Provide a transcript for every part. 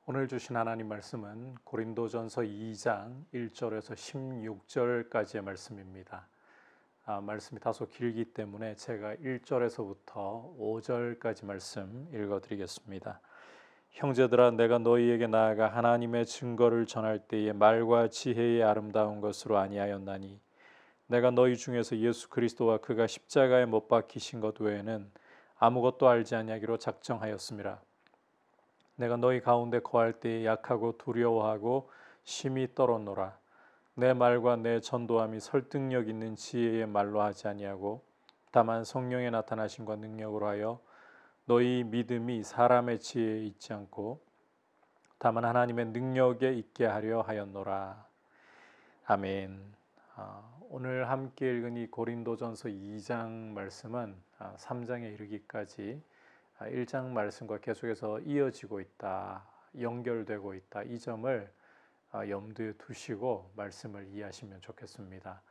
오늘 주신 하나님 말씀은 고린도전서 2장 1절에서 16절까지의 말씀입니다. 말씀이 다소 길기 때문에 제가 1절에서부터 5절까지 말씀 읽어드리겠습니다. 형제들아, 내가 너희에게 나아가 하나님의 증거를 전할 때에 말과 지혜의 아름다운 것으로 아니하였나니 내가 너희 중에서 예수 그리스도와 그가 십자가에 못 박히신 것 외에는 아무것도 알지 아니하기로 작정하였음이라. 내가 너희 가운데 거할 때에 약하고 두려워하고 심히 떨었노라. 내 말과 내 전도함이 설득력 있는 지혜의 말로 하지 아니하고 다만 성령의 나타나심과 능력으로 하여 너희 믿음이 사람의 지혜에 있지 않고 다만 하나님의 능력에 있게 하려 하였노라. 아멘. 오늘 함께 읽은 이 고린도전서 2장 말씀은 3장에 이르기까지 1장 말씀과 계속해서 이어지고 있다, 연결되고 있다, 이 점을 염두에 두시고 말씀을 이해하시면 좋겠습니다.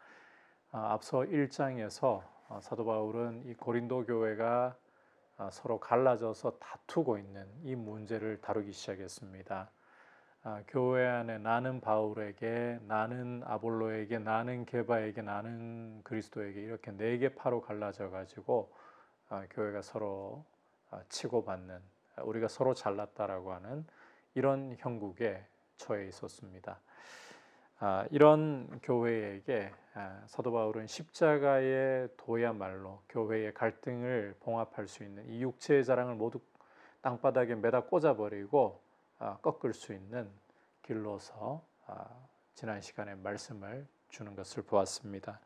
앞서 1장에서 사도 바울은 이 고린도 교회가 서로 갈라져서 다투고 있는 이 문제를 다루기 시작했습니다. 교회 안에 나는 바울에게, 나는 아볼로에게, 나는 게바에게, 나는 그리스도에게 이렇게 네 개 파로 갈라져 가지고 교회가 서로 치고받는, 우리가 서로 잘났다라고 하는 이런 형국에 처해 있었습니다. 이런 교회에게 사도 바울은 십자가의 도야말로 교회의 갈등을 봉합할 수 있는 이 육체의 자랑을 모두 땅바닥에 매다 꽂아버리고 꺾을 수 있는 길로서 지난 시간에 말씀을 주는 것을 보았습니다.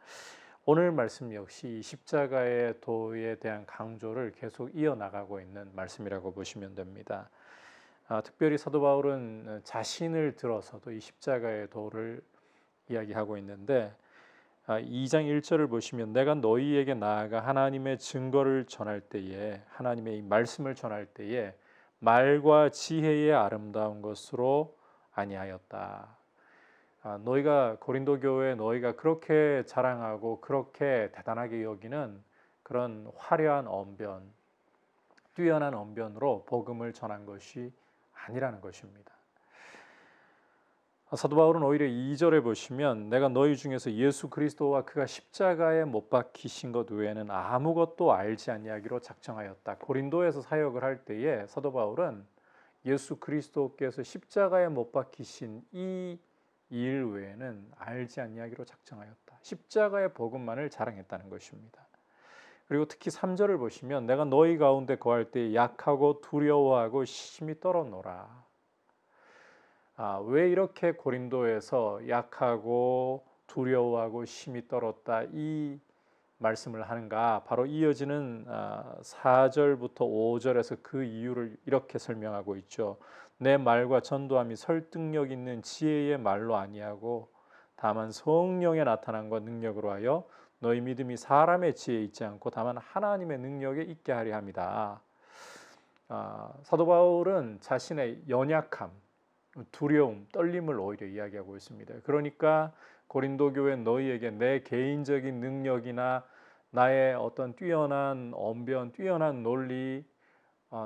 오늘 말씀 역시 십자가의 도에 대한 강조를 계속 이어나가고 있는 말씀이라고 보시면 됩니다. 특별히 사도 바울은 자신을 들어서도 이 십자가의 도를 이야기하고 있는데 2장 1절을 보시면 내가 너희에게 나아가 하나님의 증거를 전할 때에, 하나님의 이 말씀을 전할 때에 말과 지혜의 아름다운 것으로 아니하였다. 너희가 고린도 교회에 너희가 그렇게 자랑하고 그렇게 대단하게 여기는 그런 화려한 언변, 뛰어난 언변으로 복음을 전한 것이 아니라는 것입니다. 사도 바울은 오히려 2절에 보시면 내가 너희 중에서 예수 그리스도와 그가 십자가에 못 박히신 것 외에는 아무것도 알지 아니하기로 작정하였다. 고린도에서 사역을 할 때에 사도 바울은 예수 그리스도께서 십자가에 못 박히신 이 일 외에는 알지 아니하기로 작정하였다. 십자가의 복음만을 자랑했다는 것입니다. 그리고 특히 3절을 보시면 내가 너희 가운데 거할 때 약하고 두려워하고 심히 떨었노라. 왜 이렇게 고린도에서 약하고 두려워하고 심히 떨었다 이 말씀을 하는가? 바로 이어지는 4절부터 5절에서 그 이유를 이렇게 설명하고 있죠. 내 말과 전도함이 설득력 있는 지혜의 말로 아니하고 다만 성령의 나타남과 능력으로 하여 너희 믿음이 사람의 지혜에 있지 않고 다만 하나님의 능력에 있게 하려 함이다. 사도 바울은 자신의 연약함, 두려움, 떨림을 오히려 이야기하고 있습니다. 그러니까 고린도 교회 너희에게 내 개인적인 능력이나 나의 어떤 뛰어난 언변, 뛰어난 논리,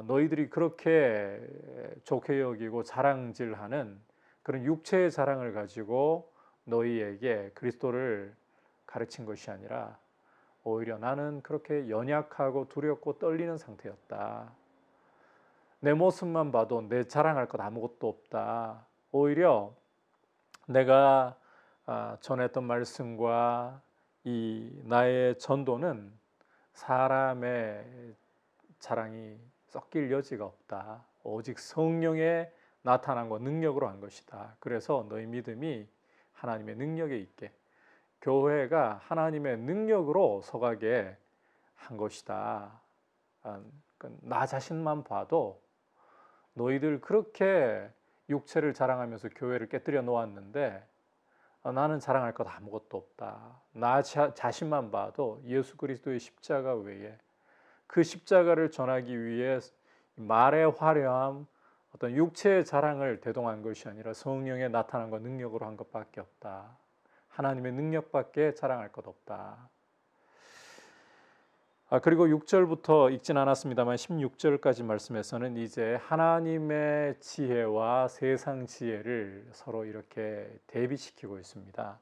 너희들이 그렇게 좋게 여기고 자랑질하는 그런 육체의 자랑을 가지고 너희에게 그리스도를 가르친 것이 아니라 오히려 나는 그렇게 연약하고 두렵고 떨리는 상태였다. 내 모습만 봐도 내 자랑할 것 아무것도 없다. 오히려 내가 전했던 말씀과 이 나의 전도는 사람의 자랑이 섞일 여지가 없다. 오직 성령의 나타남과 능력으로 한 것이다. 그래서 너희 믿음이 하나님의 능력에 있게, 교회가 하나님의 능력으로 서가게 한 것이다. 나 자신만 봐도 너희들 그렇게 육체를 자랑하면서 교회를 깨뜨려 놓았는데 나는 자랑할 것 아무것도 없다. 나 자신만 봐도 예수 그리스도의 십자가 외에 그 십자가를 전하기 위해 말의 화려함, 어떤 육체의 자랑을 대동한 것이 아니라 성령의 나타남과 능력으로 한 것밖에 없다. 하나님의 능력밖에 자랑할 것 없다. 그리고 6절부터 읽진 않았습니다만 16절까지 말씀에서는 이제 하나님의 지혜와 세상 지혜를 서로 이렇게 대비시키고 있습니다.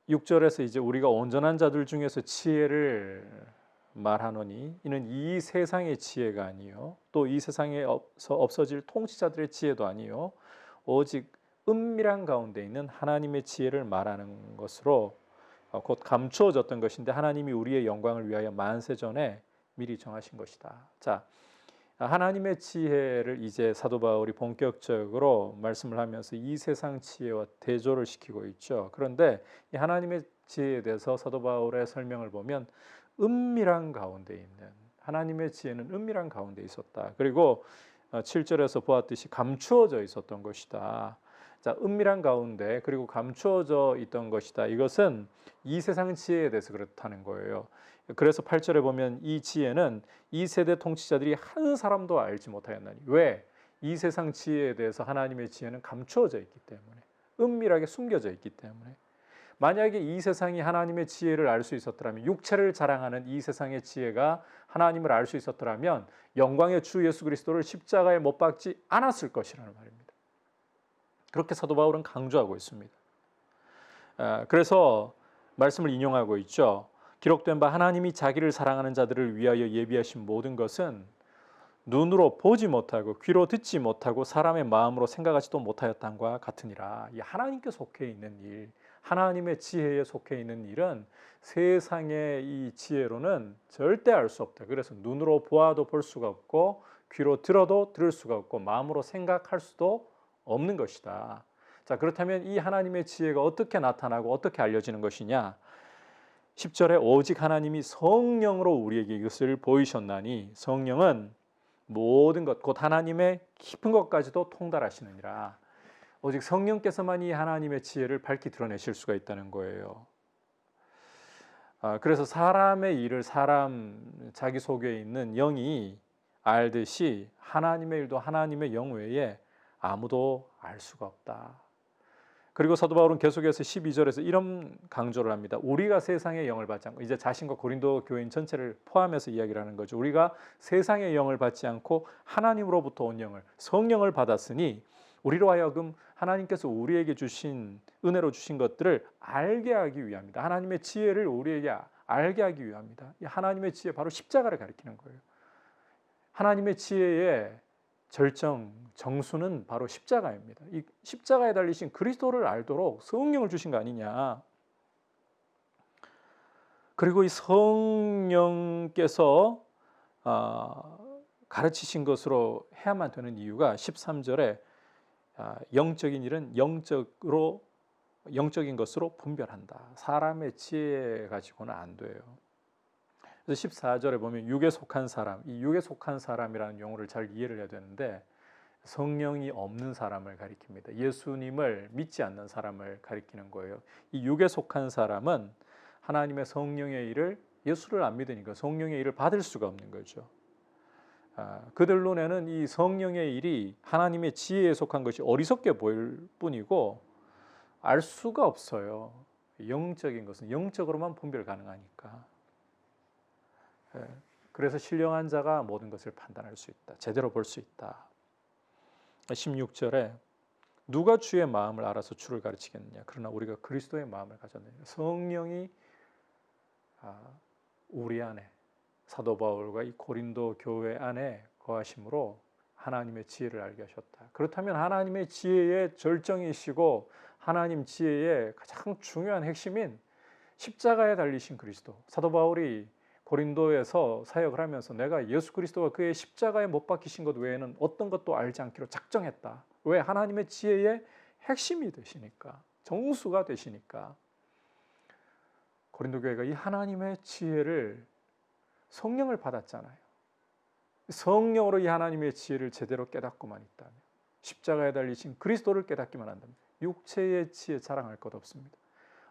6절에서 이제 우리가 온전한 자들 중에서 지혜를 말하노니 이는 이 세상의 지혜가 아니요 또 이 세상에서 없어질 통치자들의 지혜도 아니요 오직 은밀한 가운데 있는 하나님의 지혜를 말하는 것으로 곧 감추어졌던 것인데 하나님이 우리의 영광을 위하여 만세 전에 미리 정하신 것이다. 자, 하나님의 지혜를 이제 사도 바울이 본격적으로 말씀을 하면서 이 세상 지혜와 대조를 시키고 있죠. 그런데 이 하나님의 지혜에 대해서 사도 바울의 설명을 보면 은밀한 가운데 있는 하나님의 지혜는 은밀한 가운데 있었다. 그리고 7절에서 보았듯이 감추어져 있었던 것이다. 자, 은밀한 가운데 그리고 감추어져 있던 것이다. 이것은 이 세상 지혜에 대해서 그렇다는 거예요. 그래서 8절에 보면 이 지혜는 이 세대 통치자들이 한 사람도 알지 못하였나니. 왜? 이 세상 지혜에 대해서 하나님의 지혜는 감추어져 있기 때문에, 은밀하게 숨겨져 있기 때문에. 만약에 이 세상이 하나님의 지혜를 알 수 있었더라면, 육체를 자랑하는 이 세상의 지혜가 하나님을 알 수 있었더라면 영광의 주 예수 그리스도를 십자가에 못 박지 않았을 것이라는 말입니다. 그렇게 사도 바울은 강조하고 있습니다. 그래서 말씀을 인용하고 있죠. 기록된 바 하나님이 자기를 사랑하는 자들을 위하여 예비하신 모든 것은 눈으로 보지 못하고 귀로 듣지 못하고 사람의 마음으로 생각하지도 못하였단과 같으니라. 이 하나님께 속해 있는 일, 하나님의 지혜에 속해 있는 일은 세상의 이 지혜로는 절대 알 수 없다. 그래서 눈으로 보아도 볼 수가 없고 귀로 들어도 들을 수가 없고 마음으로 생각할 수도 없는 것이다. 자, 그렇다면 이 하나님의 지혜가 어떻게 나타나고 어떻게 알려지는 것이냐? 10절에 오직 하나님이 성령으로 우리에게 이것을 보이셨나니 성령은 모든 것 곧 하나님의 깊은 것까지도 통달하시느니라. 오직 성령께서만 이 하나님의 지혜를 밝히 드러내실 수가 있다는 거예요. 그래서 사람의 일을 자기 속에 있는 영이 알듯이 하나님의 일도 하나님의 영 외에 아무도 알 수가 없다. 그리고 사도 바울은 계속해서 12절에서 이런 강조를 합니다. 우리가 세상의 영을 받지 않고, 이제 자신과 고린도 교인 전체를 포함해서 이야기를 하는 거죠. 우리가 세상의 영을 받지 않고 하나님으로부터 온 영을, 성령을 받았으니 우리로 하여금 하나님께서 우리에게 주신 은혜로 주신 것들을 알게 하기 위함이다. 하나님의 지혜를 우리에게 알게 하기 위함이다. 이 하나님의 지혜, 바로 십자가를 가리키는 거예요. 하나님의 지혜의 정수는 바로 십자가입니다. 이 십자가에 달리신 그리스도를 알도록 성령을 주신 거 아니냐. 그리고 이 성령께서 가르치신 것으로 해야만 되는 이유가 13절에 영적인 일은 영적인 것으로 분별한다. 사람의 지혜 가지고는 안 돼요. 그래서 14절에 보면 육에 속한 사람, 이 육에 속한 사람이라는 용어를 잘 이해를 해야 되는데 성령이 없는 사람을 가리킵니다. 예수님을 믿지 않는 사람을 가리키는 거예요. 이 육에 속한 사람은 하나님의 성령의 일을, 예수를 안 믿으니까 성령의 일을 받을 수가 없는 거죠. 그들 눈에는 이 성령의 일이 하나님의 지혜에 속한 것이 어리석게 보일 뿐이고 알 수가 없어요. 영적인 것은 영적으로만 분별 가능하니까. 그래서 신령한 자가 모든 것을 판단할 수 있다. 제대로 볼 수 있다. 16절에 누가 주의 마음을 알아서 주를 가르치겠느냐. 그러나 우리가 그리스도의 마음을 가졌느냐. 성령이 우리 안에, 사도 바울과 이 고린도 교회 안에 거하심으로 하나님의 지혜를 알게 하셨다. 그렇다면 하나님의 지혜의 절정이시고 하나님 지혜의 가장 중요한 핵심인 십자가에 달리신 그리스도. 사도 바울이 고린도에서 사역을 하면서 내가 예수 그리스도가 그의 십자가에 못 박히신 것 외에는 어떤 것도 알지 않기로 작정했다. 왜? 하나님의 지혜의 핵심이 되시니까, 정수가 되시니까. 고린도 교회가 이 하나님의 지혜를, 성령을 받았잖아요. 성령으로 이 하나님의 지혜를 제대로 깨닫고만 있다면, 십자가에 달리신 그리스도를 깨닫기만 한다면 육체의 지혜 자랑할 것 없습니다.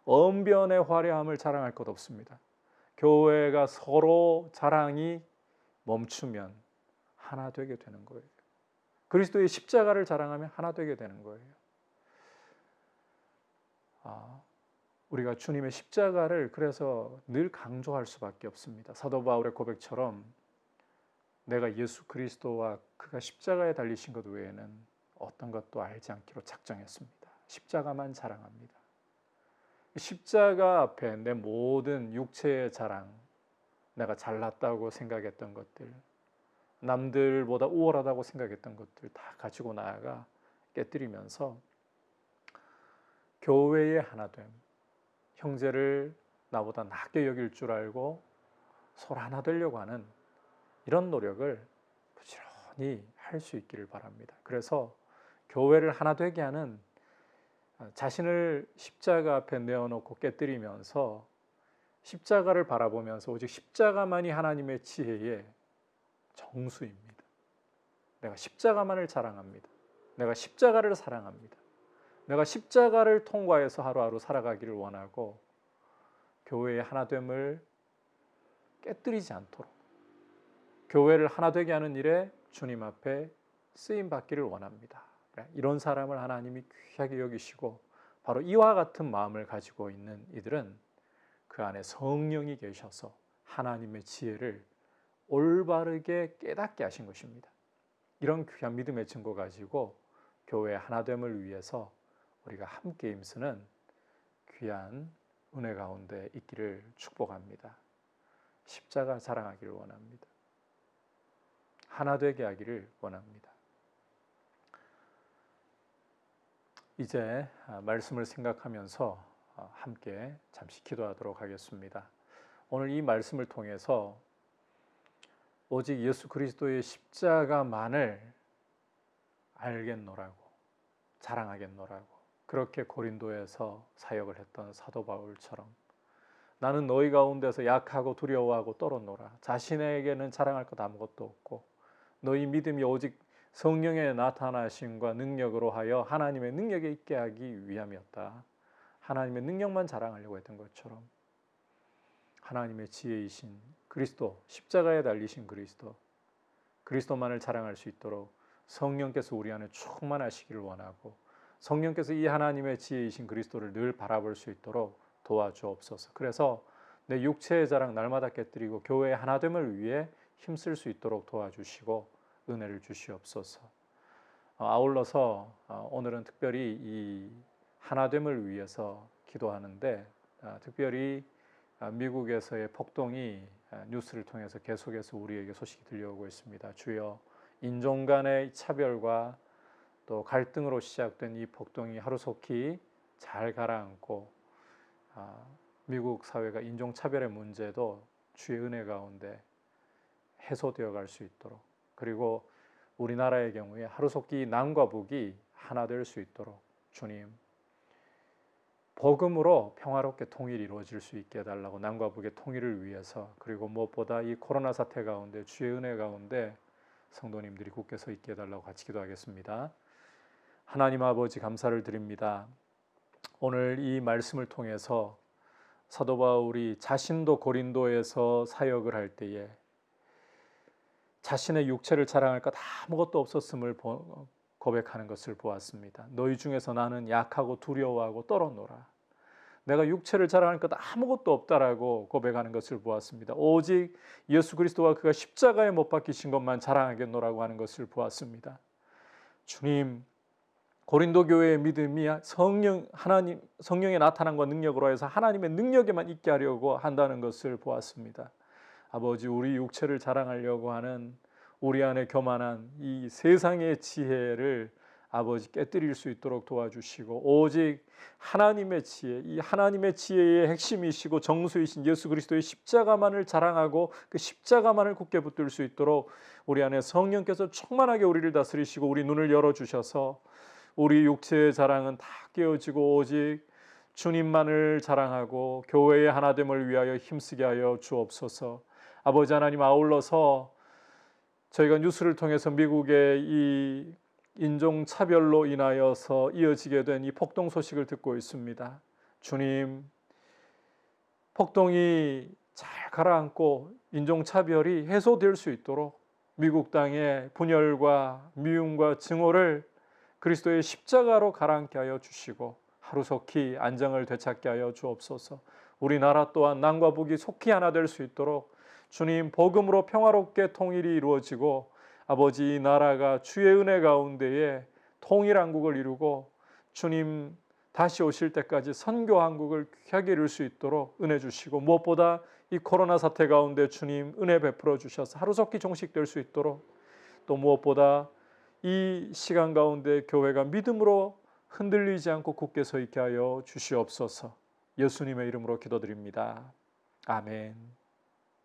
언변의 화려함을 자랑할 것 없습니다. 교회가 서로 자랑이 멈추면 하나 되게 되는 거예요. 그리스도의 십자가를 자랑하면 하나 되게 되는 거예요. 우리가 주님의 십자가를 그래서 늘 강조할 수밖에 없습니다. 사도 바울의 고백처럼 내가 예수 그리스도와 그가 십자가에 달리신 것 외에는 어떤 것도 알지 않기로 작정했습니다. 십자가만 자랑합니다. 십자가 앞에 내 모든 육체의 자랑, 내가 잘났다고 생각했던 것들, 남들보다 우월하다고 생각했던 것들 다 가지고 나아가 깨뜨리면서 교회의 하나됨, 형제를 나보다 낫게 여길 줄 알고 서로 하나 되려고 하는 이런 노력을 부지런히 할 수 있기를 바랍니다. 그래서 교회를 하나 되게 하는 자신을 십자가 앞에 내어놓고 깨뜨리면서 십자가를 바라보면서 오직 십자가만이 하나님의 지혜의 정수입니다. 내가 십자가만을 자랑합니다. 내가 십자가를 사랑합니다. 내가 십자가를 통과해서 하루하루 살아가기를 원하고 교회의 하나됨을 깨뜨리지 않도록 교회를 하나 되게 하는 일에 주님 앞에 쓰임 받기를 원합니다. 이런 사람을 하나님이 귀하게 여기시고 바로 이와 같은 마음을 가지고 있는 이들은 그 안에 성령이 계셔서 하나님의 지혜를 올바르게 깨닫게 하신 것입니다. 이런 귀한 믿음의 증거 가지고 교회의 하나됨을 위해서 우리가 함께 힘쓰는 귀한 은혜 가운데 있기를 축복합니다. 십자가 자랑하기를 원합니다. 하나 되게 하기를 원합니다. 이제 말씀을 생각하면서 함께 잠시 기도하도록 하겠습니다. 오늘 이 말씀을 통해서 오직 예수 그리스도의 십자가만을 알겠노라고 자랑하겠노라고 그렇게 고린도에서 사역을 했던 사도 바울처럼 나는 너희 가운데서 약하고 두려워하고 떨었노라. 자신에게는 자랑할 것 아무것도 없고 너희 믿음이 오직 성령의 나타나심과 능력으로 하여 하나님의 능력에 있게 하기 위함이었다. 하나님의 능력만 자랑하려고 했던 것처럼 하나님의 지혜이신 그리스도, 십자가에 달리신 그리스도만을 자랑할 수 있도록 성령께서 우리 안에 충만하시기를 원하고 성령께서 이 하나님의 지혜이신 그리스도를 늘 바라볼 수 있도록 도와주옵소서. 그래서 내 육체의 자랑 날마다 깨뜨리고 교회의 하나됨을 위해 힘쓸 수 있도록 도와주시고 은혜를 주시옵소서. 아울러서 오늘은 특별히 이 하나됨을 위해서 기도하는데 특별히 미국에서의 폭동이 뉴스를 통해서 계속해서 우리에게 소식이 들려오고 있습니다. 주여 인종 간의 차별과 또 갈등으로 시작된 이 폭동이 하루속히 잘 가라앉고 미국 사회가 인종차별의 문제도 주의 은혜 가운데 해소되어 갈 수 있도록 그리고 우리나라의 경우에 하루속히 남과 북이 하나 될 수 있도록 주님 복음으로 평화롭게 통일이 이루어질 수 있게 해달라고 남과 북의 통일을 위해서 그리고 무엇보다 이 코로나 사태 가운데 주의 은혜 가운데 성도님들이 굳게 서 있게 해달라고 같이 기도하겠습니다. 하나님 아버지 감사를 드립니다. 오늘 이 말씀을 통해서 사도 바울이 자신도 고린도에서 사역을 할 때에 자신의 육체를 자랑할 것 아무것도 없었음을 고백하는 것을 보았습니다. 너희 중에서 나는 약하고 두려워하고 떨었노라. 내가 육체를 자랑할 것 아무것도 없다라고 고백하는 것을 보았습니다. 오직 예수 그리스도와 그가 십자가에 못 박히신 것만 자랑하겠노라고 하는 것을 보았습니다. 주님, 고린도 교회의 믿음이 성령의 나타남과 능력으로 해서 하나님의 능력에만 있게 하려고 한다는 것을 보았습니다. 아버지, 우리 육체를 자랑하려고 하는 우리 안에 교만한 이 세상의 지혜를 아버지 깨뜨릴 수 있도록 도와주시고 오직 하나님의 지혜, 이 하나님의 지혜의 핵심이시고 정수이신 예수 그리스도의 십자가만을 자랑하고 그 십자가만을 굳게 붙들 수 있도록 우리 안에 성령께서 충만하게 우리를 다스리시고 우리 눈을 열어주셔서 우리 육체의 자랑은 다 깨어지고 오직 주님만을 자랑하고 교회의 하나됨을 위하여 힘쓰게 하여 주옵소서. 아버지 하나님, 아울러서 저희가 뉴스를 통해서 미국의 이 인종차별로 인하여서 이어지게 된 이 폭동 소식을 듣고 있습니다. 주님, 폭동이 잘 가라앉고 인종차별이 해소될 수 있도록 미국 땅의 분열과 미움과 증오를 그리스도의 십자가로 가라앉게 하여 주시고 하루속히 안정을 되찾게 하여 주옵소서. 우리나라 또한 남과 북이 속히 하나 될 수 있도록 주님 복음으로 평화롭게 통일이 이루어지고 아버지 이 나라가 주의 은혜 가운데에 통일한국을 이루고 주님 다시 오실 때까지 선교한국을 귀하게 이룰 수 있도록 은혜 주시고 무엇보다 이 코로나 사태 가운데 주님 은혜 베풀어 주셔서 하루속히 종식될 수 있도록 또 무엇보다 이 시간 가운데 교회가 믿음으로 흔들리지 않고 굳게 서 있게 하여 주시옵소서. 예수님의 이름으로 기도드립니다. 아멘.